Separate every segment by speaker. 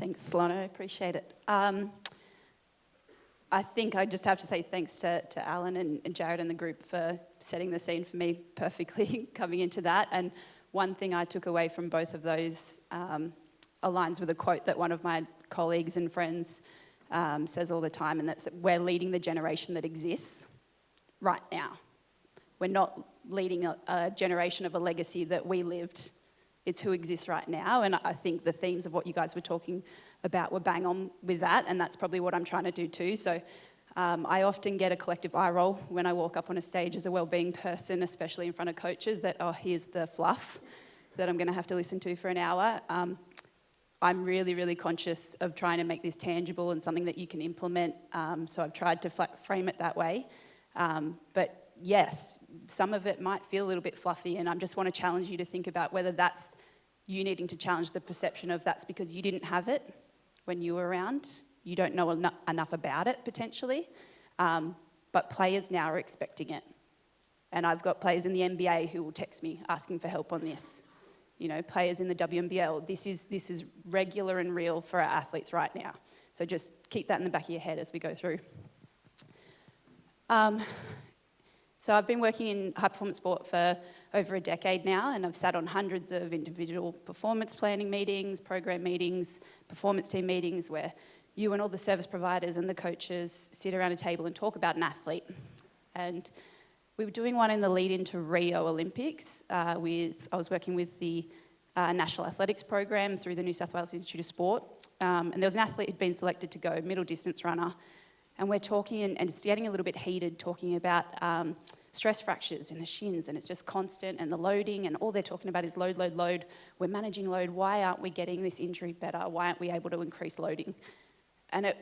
Speaker 1: Thanks, Lana. I appreciate it. I think I just have to say thanks to Alan and Jared and the group for setting the scene for me perfectly coming into that. And one thing I took away from both of those aligns with a quote that one of my colleagues and friends says all the time, and that's that we're leading the generation that exists right now. We're not leading a generation of a legacy that we lived. It's who exists right now. And I think the themes of what you guys were talking about were bang on with that, and that's probably what I'm trying to do too. So I often get a collective eye roll when I walk up on a stage as a wellbeing person, especially in front of coaches, that, oh, here's the fluff that I'm going to have to listen to for an hour. I'm really, really conscious of trying to make this tangible and something that you can implement. So I've tried to frame it that way. But yes, some of it might feel a little bit fluffy, and I just want to challenge you to think about whether that's you needing to challenge the perception of that's because you didn't have it when you were around. You don't know enough about it, potentially. But players now are expecting it. And I've got players in the NBA who will text me asking for help on this. You know, players in the WNBL, this is regular and real for our athletes right now. So just keep that in the back of your head as we go through. So I've been working in high-performance sport for over a decade now, and I've sat on hundreds of individual performance planning meetings, program meetings, performance team meetings, where you and all the service providers and the coaches sit around a table and talk about an athlete. And we were doing one in the lead into Rio Olympics. I was working with the National Athletics Program through the New South Wales Institute of Sport, and there was an athlete who'd been selected to go, middle distance runner. And we're talking, and it's getting a little bit heated, talking about stress fractures in the shins, and it's just constant, and the loading, and all they're talking about is load, load, load. We're managing load. Why aren't we getting this injury better? Why aren't we able to increase loading? And it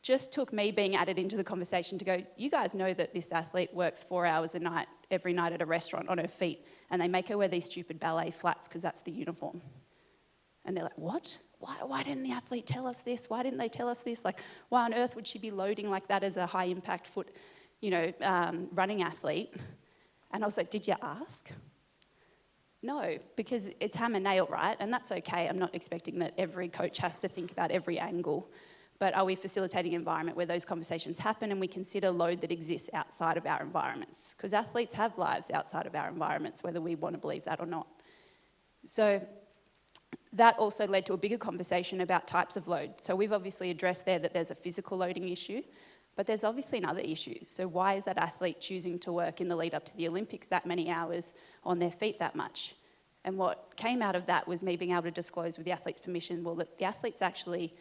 Speaker 1: just took me being added into the conversation to go, you guys know that this athlete works 4 hours a night, every night at a restaurant on her feet, and they make her wear these stupid ballet flats because that's the uniform. And they're like, what? Why didn't the athlete tell us this? Why didn't they tell us this? Like, why on earth would she be loading like that as a high-impact running athlete? And I was like, did you ask? No, because it's hammer nail, right? And that's okay. I'm not expecting that every coach has to think about every angle. But are we facilitating an environment where those conversations happen and we consider load that exists outside of our environments? Because athletes have lives outside of our environments, whether we want to believe that or not. So that also led to a bigger conversation about types of load. So we've obviously addressed there that there's a physical loading issue, but there's obviously another issue. So why is that athlete choosing to work in the lead up to the Olympics that many hours on their feet that much? And what came out of that was me being able to disclose with the athlete's permission, well, that the athlete's actually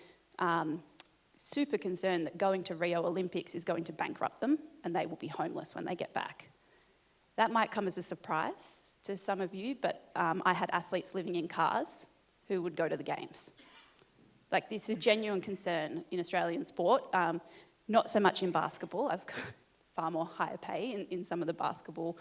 Speaker 1: super concerned that going to Rio Olympics is going to bankrupt them and they will be homeless when they get back. That might come as a surprise to some of you, but I had athletes living in cars who would go to the games. Like, this is genuine concern in Australian sport, not so much in basketball. I've got far more higher pay in some of the basketball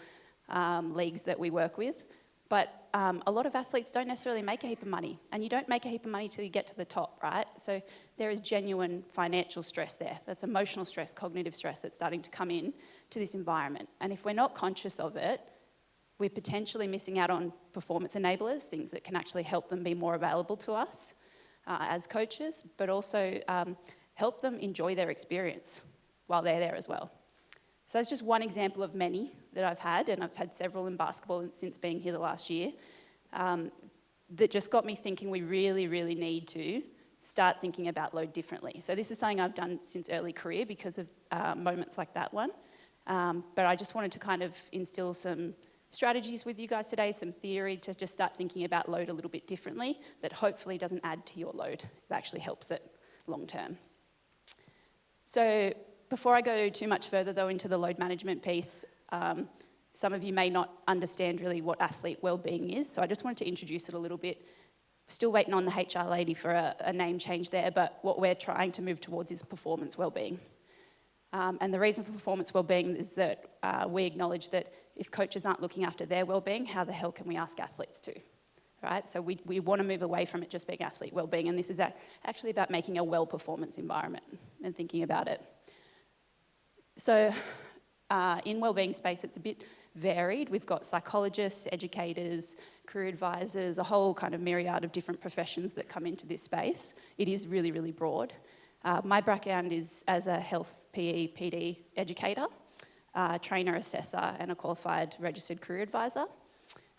Speaker 1: leagues that we work with. But a lot of athletes don't necessarily make a heap of money, and you don't make a heap of money till you get to the top, right? So there is genuine financial stress there. That's emotional stress, cognitive stress that's starting to come in to this environment. And if we're not conscious of it, we're potentially missing out on performance enablers, things that can actually help them be more available to us as coaches, but also help them enjoy their experience while they're there as well. So that's just one example of many that I've had, and I've had several in basketball since being here the last year, that just got me thinking we really, really need to start thinking about load differently. So this is something I've done since early career because of moments like that one. But I just wanted to kind of instill some strategies with you guys today, some theory to just start thinking about load a little bit differently that hopefully doesn't add to your load. It actually helps it long term. So before I go too much further though into the load management piece, some of you may not understand really what athlete wellbeing is, so I just wanted to introduce it a little bit. Still waiting on the HR lady for a name change there, but what we're trying to move towards is performance wellbeing. And the reason for performance wellbeing is that we acknowledge that if coaches aren't looking after their wellbeing, how the hell can we ask athletes to? Right? So we want to move away from it just being athlete wellbeing, and this is actually about making a well-performance environment and thinking about it. So in wellbeing space, it's a bit varied. We've got psychologists, educators, career advisors, a whole kind of myriad of different professions that come into this space. It is really, really broad. My background is as a health PE, PD educator, trainer, assessor, and a qualified registered career advisor,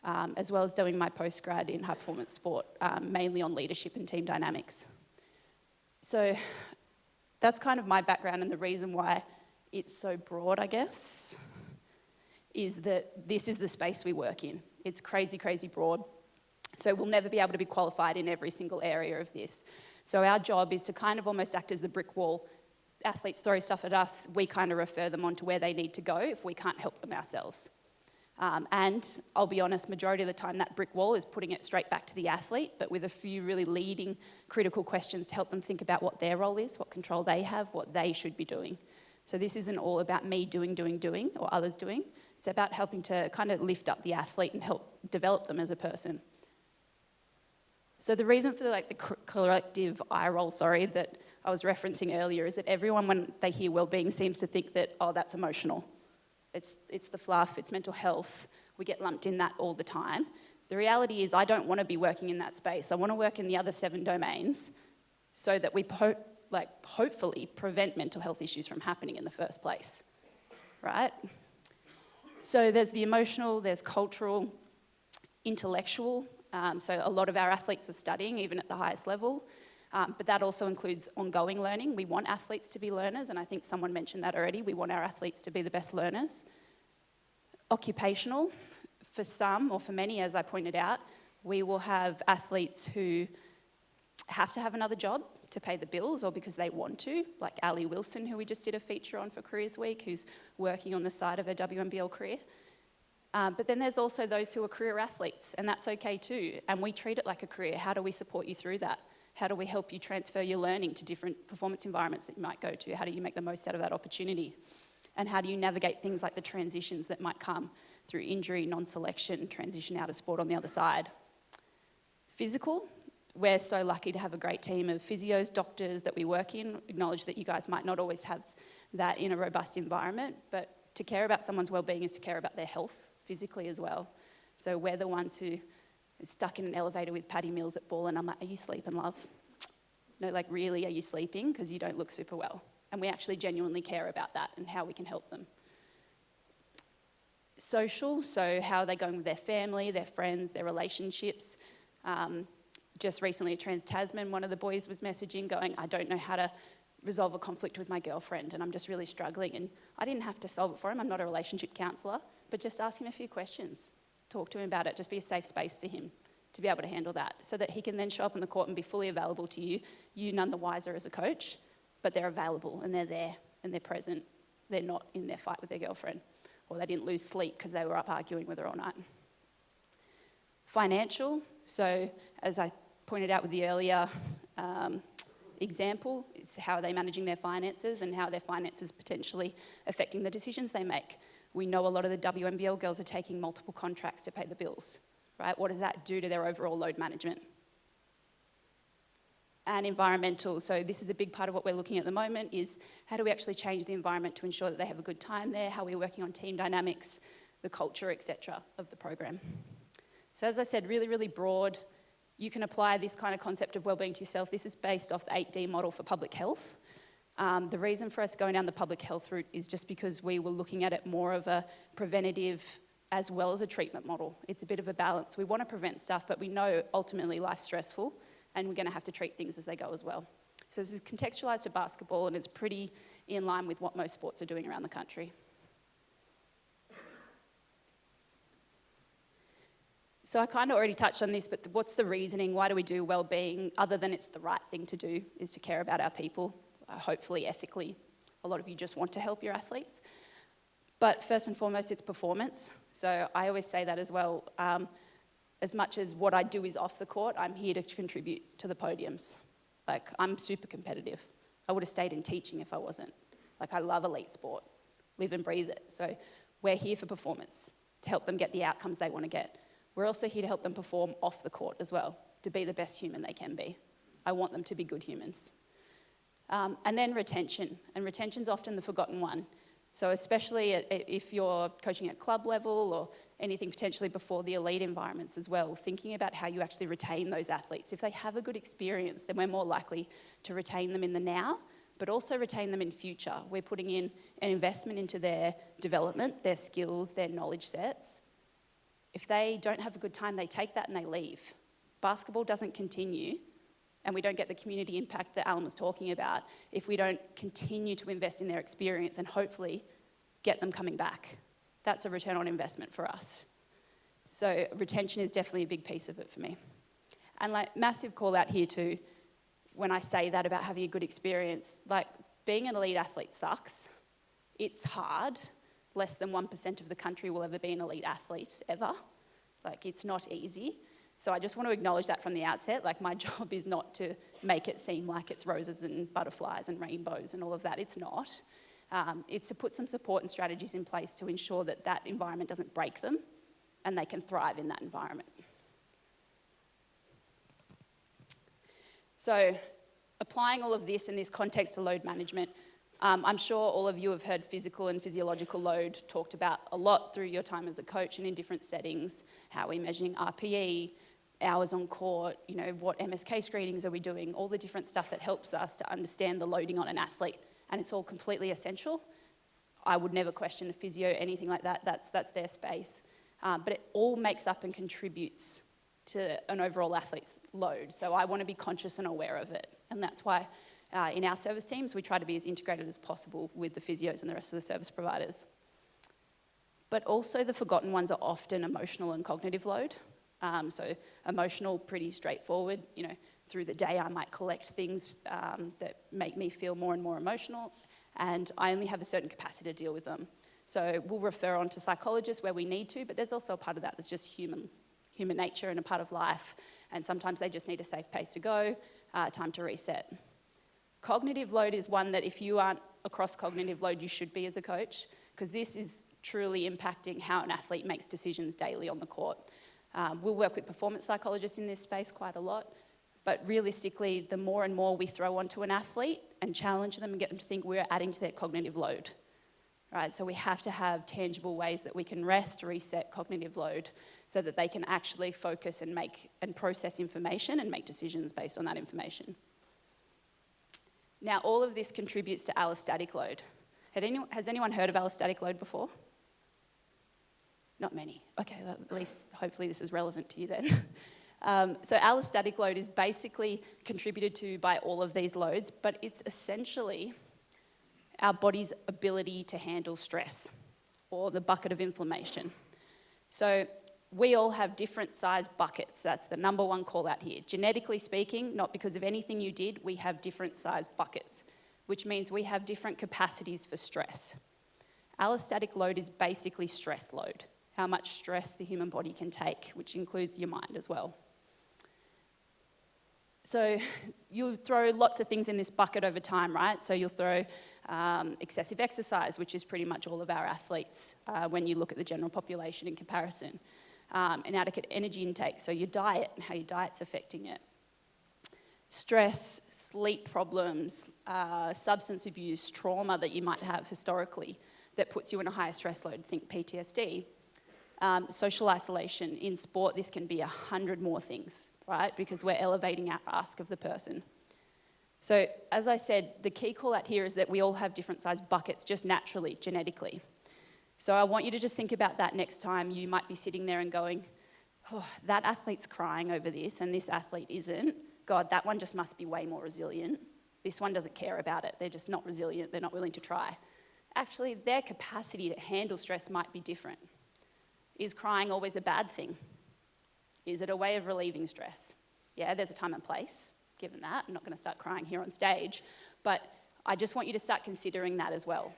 Speaker 1: as well as doing my postgrad in high performance sport, mainly on leadership and team dynamics. So that's kind of my background, and the reason why it's so broad, I guess, is that this is the space we work in. It's crazy, crazy broad. So we'll never be able to be qualified in every single area of this. So our job is to kind of almost act as the brick wall. Athletes throw stuff at us, we kind of refer them on to where they need to go if we can't help them ourselves. And I'll be honest, majority of the time that brick wall is putting it straight back to the athlete, but with a few really leading critical questions to help them think about what their role is, what control they have, what they should be doing. So this isn't all about me doing, or others doing. It's about helping to kind of lift up the athlete and help develop them as a person. So the reason for the collective eye roll, that I was referencing earlier, is that everyone, when they hear wellbeing, seems to think that, oh, that's emotional. It's the fluff, it's mental health. We get lumped in that all the time. The reality is I don't want to be working in that space. I want to work in the other 7 domains so that we hopefully prevent mental health issues from happening in the first place, right? So there's the emotional, there's cultural, intellectual. So a lot of our athletes are studying, even at the highest level. But that also includes ongoing learning. We want athletes to be learners, and I think someone mentioned that already. We want our athletes to be the best learners. Occupational, for some, or for many, as I pointed out, we will have athletes who have to have another job to pay the bills or because they want to, like Ali Wilson, who we just did a feature on for Careers Week, who's working on the side of her WNBL career. But then there's also those who are career athletes, and that's okay too. And we treat it like a career. How do we support you through that? How do we help you transfer your learning to different performance environments that you might go to? How do you make the most out of that opportunity? And how do you navigate things like the transitions that might come through injury, non-selection, transition out of sport on the other side? Physical, we're so lucky to have a great team of physios, doctors that we work in. Acknowledge that you guys might not always have that in a robust environment, but to care about someone's well-being is to care about their health physically as well. So we're the ones who are stuck in an elevator with Patty Mills at Ball, and I'm like, are you sleeping, love? No, really, are you sleeping? Because you don't look super well. And we actually genuinely care about that and how we can help them. Social, so how are they going with their family, their friends, their relationships. Just recently at Trans-Tasman, one of the boys was messaging going, I don't know how to resolve a conflict with my girlfriend and I'm just really struggling. And I didn't have to solve it for him. I'm not a relationship counsellor, but just ask him a few questions. Talk to him about it. Just be a safe space for him to be able to handle that so that he can then show up on the court and be fully available to you. You none the wiser as a coach, but they're available and they're there and they're present. They're not in their fight with their girlfriend, or they didn't lose sleep because they were up arguing with her all night. Financial, so as I pointed out with the earlier example, is how are they managing their finances and how their finances potentially affecting the decisions they make. We know a lot of the WNBL girls are taking multiple contracts to pay the bills, right? What does that do to their overall load management? And environmental, so this is a big part of what we're looking at the moment, is how do we actually change the environment to ensure that they have a good time there, how we're working on team dynamics, the culture, etc. of the program. So as I said, really, really broad. You can apply this kind of concept of wellbeing to yourself. This is based off the 8D model for public health. The reason for us going down the public health route is just because we were looking at it more of a preventative as well as a treatment model. It's a bit of a balance. We want to prevent stuff, but we know ultimately life's stressful and we're going to have to treat things as they go as well. So this is contextualised to basketball and it's pretty in line with what most sports are doing around the country. So I kind of already touched on this, but what's the reasoning? Why do we do wellbeing other than it's the right thing to do, is to care about our people, hopefully ethically. A lot of you just want to help your athletes. But first and foremost, it's performance. So I always say that as well. As much as what I do is off the court, I'm here to contribute to the podiums. I'm super competitive. I would have stayed in teaching if I wasn't. I love elite sport, live and breathe it. So we're here for performance, to help them get the outcomes they want to get. We're also here to help them perform off the court as well, to be the best human they can be. I want them to be good humans. And then retention. And retention's often the forgotten one. So especially if you're coaching at club level or anything potentially before the elite environments as well, thinking about how you actually retain those athletes. If they have a good experience, then we're more likely to retain them in the now, but also retain them in future. We're putting in an investment into their development, their skills, their knowledge sets. If they don't have a good time, they take that and they leave. Basketball doesn't continue, and we don't get the community impact that Alan was talking about if we don't continue to invest in their experience and hopefully get them coming back. That's a return on investment for us. So retention is definitely a big piece of it for me. And like massive call out here too, when I say that about having a good experience, like being an elite athlete sucks. It's hard. Less than 1% of the country will ever be an elite athlete, ever. Like, it's not easy. So I just want to acknowledge that from the outset. Like, my job is not to make it seem like it's roses and butterflies and rainbows and all of that. It's not. It's to put some support and strategies in place to ensure that that environment doesn't break them and they can thrive in that environment. So applying all of this in this context to load management, I'm sure all of you have heard physical and physiological load talked about a lot through your time as a coach and in different settings. How are we measuring RPE, hours on court, what MSK screenings are we doing, all the different stuff that helps us to understand the loading on an athlete. And it's all completely essential. I would never question a physio, anything like that. That's their space. But it all makes up and contributes to an overall athlete's load. So I want to be conscious and aware of it. And that's why in our service teams, we try to be as integrated as possible with the physios and the rest of the service providers. But also the forgotten ones are often emotional and cognitive load. So emotional, pretty straightforward. Through the day, I might collect things that make me feel more and more emotional, and I only have a certain capacity to deal with them. So we'll refer on to psychologists where we need to, but there's also a part of that that's just human nature and a part of life, and sometimes they just need a safe pace to go, time to reset. Cognitive load is one that if you aren't across cognitive load, you should be as a coach, because this is truly impacting how an athlete makes decisions daily on the court. We'll work with performance psychologists in this space quite a lot, but realistically, the more and more we throw onto an athlete and challenge them and get them to think, we're adding to their cognitive load. Right? So we have to have tangible ways that we can rest, reset cognitive load so that they can actually focus and make and process information and make decisions based on that information. Now, all of this contributes to allostatic load. Has anyone heard of allostatic load before? Not many. Okay, at least hopefully this is relevant to you then. So allostatic load is basically contributed to by all of these loads, but it's essentially our body's ability to handle stress or the bucket of inflammation. So we all have different size buckets. That's the number one call out here. Genetically speaking, not because of anything you did, we have different size buckets, which means we have different capacities for stress. Allostatic load is basically stress load, how much stress the human body can take, which includes your mind as well. So you'll throw lots of things in this bucket over time, right? So you'll throw excessive exercise, which is pretty much all of our athletes when you look at the general population in comparison. Inadequate energy intake, so your diet and how your diet's affecting it. Stress, sleep problems, substance abuse, trauma that you might have historically that puts you in a higher stress load, think PTSD. Social isolation. In sport, this can be 100 more things, right? Because we're elevating our ask of the person. So, as I said, the key call out here is that we all have different size buckets just naturally, genetically. So I want you to just think about that next time you might be sitting there and going, oh, that athlete's crying over this and this athlete isn't. God, that one just must be way more resilient. This one doesn't care about it. They're just not resilient. They're not willing to try. Actually, their capacity to handle stress might be different. Is crying always a bad thing? Is it a way of relieving stress? Yeah, there's a time and place, given that. I'm not going to start crying here on stage, but I just want you to start considering that as well.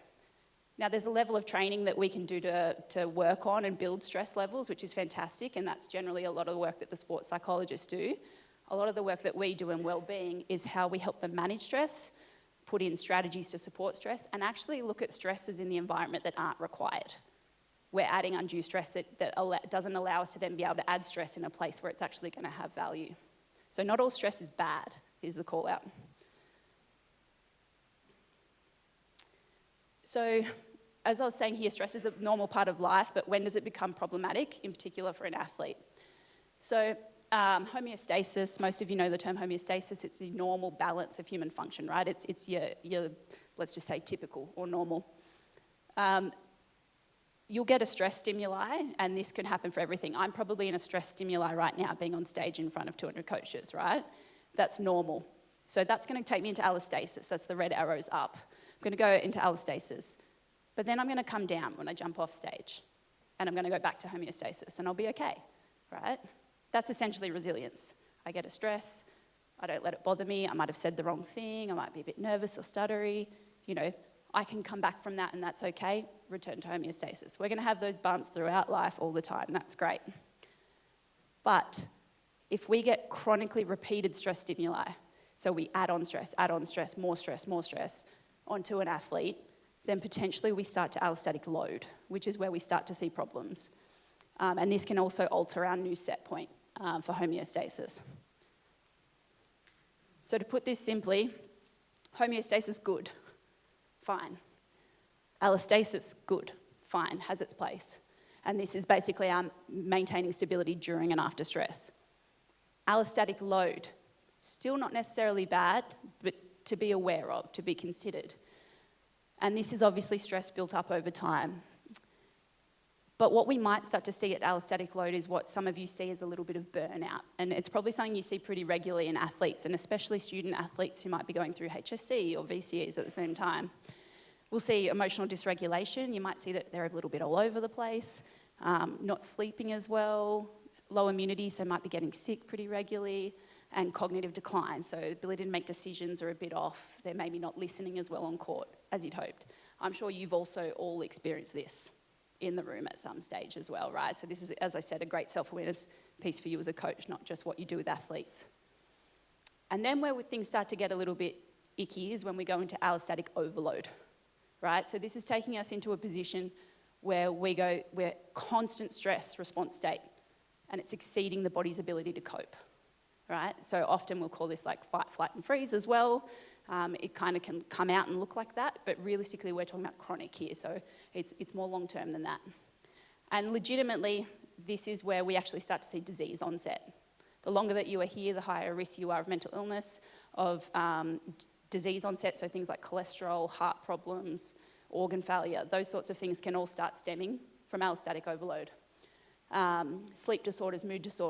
Speaker 1: Now, there's a level of training that we can do to work on and build stress levels, which is fantastic, and that's generally a lot of the work that the sports psychologists do. A lot of the work that we do in wellbeing is how we help them manage stress, put in strategies to support stress, and actually look at stresses in the environment that aren't required. We're adding undue stress that doesn't allow us to then be able to add stress in a place where it's actually going to have value. So not all stress is bad, is the call out. So as I was saying here, stress is a normal part of life, but when does it become problematic, in particular for an athlete? So homeostasis, most of you know the term homeostasis, it's the normal balance of human function, right? It's your let's just say, typical or normal. You'll get a stress stimuli, and this can happen for everything. I'm probably in a stress stimuli right now, being on stage in front of 200 coaches, right? That's normal. So that's going to take me into allostasis. That's the red arrows up. I'm going to go into allostasis. But then I'm going to come down when I jump off stage, and I'm going to go back to homeostasis, and I'll be okay, right? That's essentially resilience. I get a stress. I don't let it bother me. I might have said the wrong thing. I might be a bit nervous or stuttery. You know, I can come back from that, and that's okay. Return to homeostasis. We're going to have those bumps throughout life all the time. That's great. But if we get chronically repeated stress stimuli, so we add on stress, more stress onto an athlete, then potentially we start to allostatic load, which is where we start to see problems. And this can also alter our new set point for homeostasis. So to put this simply, homeostasis, good, fine. Allostasis, good, fine, has its place. And this is basically our maintaining stability during and after stress. Allostatic load, still not necessarily bad, but to be aware of, to be considered. And this is obviously stress built up over time. But what we might start to see at allostatic load is what some of you see as a little bit of burnout. And it's probably something you see pretty regularly in athletes, and especially student athletes who might be going through HSC or VCEs at the same time. We'll see emotional dysregulation. You might see that they're a little bit all over the place, not sleeping as well, low immunity, so might be getting sick pretty regularly, and cognitive decline, so ability to make decisions are a bit off. They're maybe not listening as well on court as you'd hoped. I'm sure you've also all experienced this in the room at some stage as well, right? So this is, as I said, a great self-awareness piece for you as a coach, not just what you do with athletes. And then where things start to get a little bit icky is when we go into allostatic overload, right? So this is taking us into a position where we're constant stress response state, and it's exceeding the body's ability to cope, right? So often we'll call this like fight, flight, and freeze as well. It kind of can come out and look like that, but realistically we're talking about chronic here, so it's more long-term than that. And legitimately, this is where we actually start to see disease onset. The longer that you are here, the higher risk you are of mental illness, of disease onset, so things like cholesterol, heart problems, organ failure, those sorts of things can all start stemming from allostatic overload. Sleep disorders, mood disorders,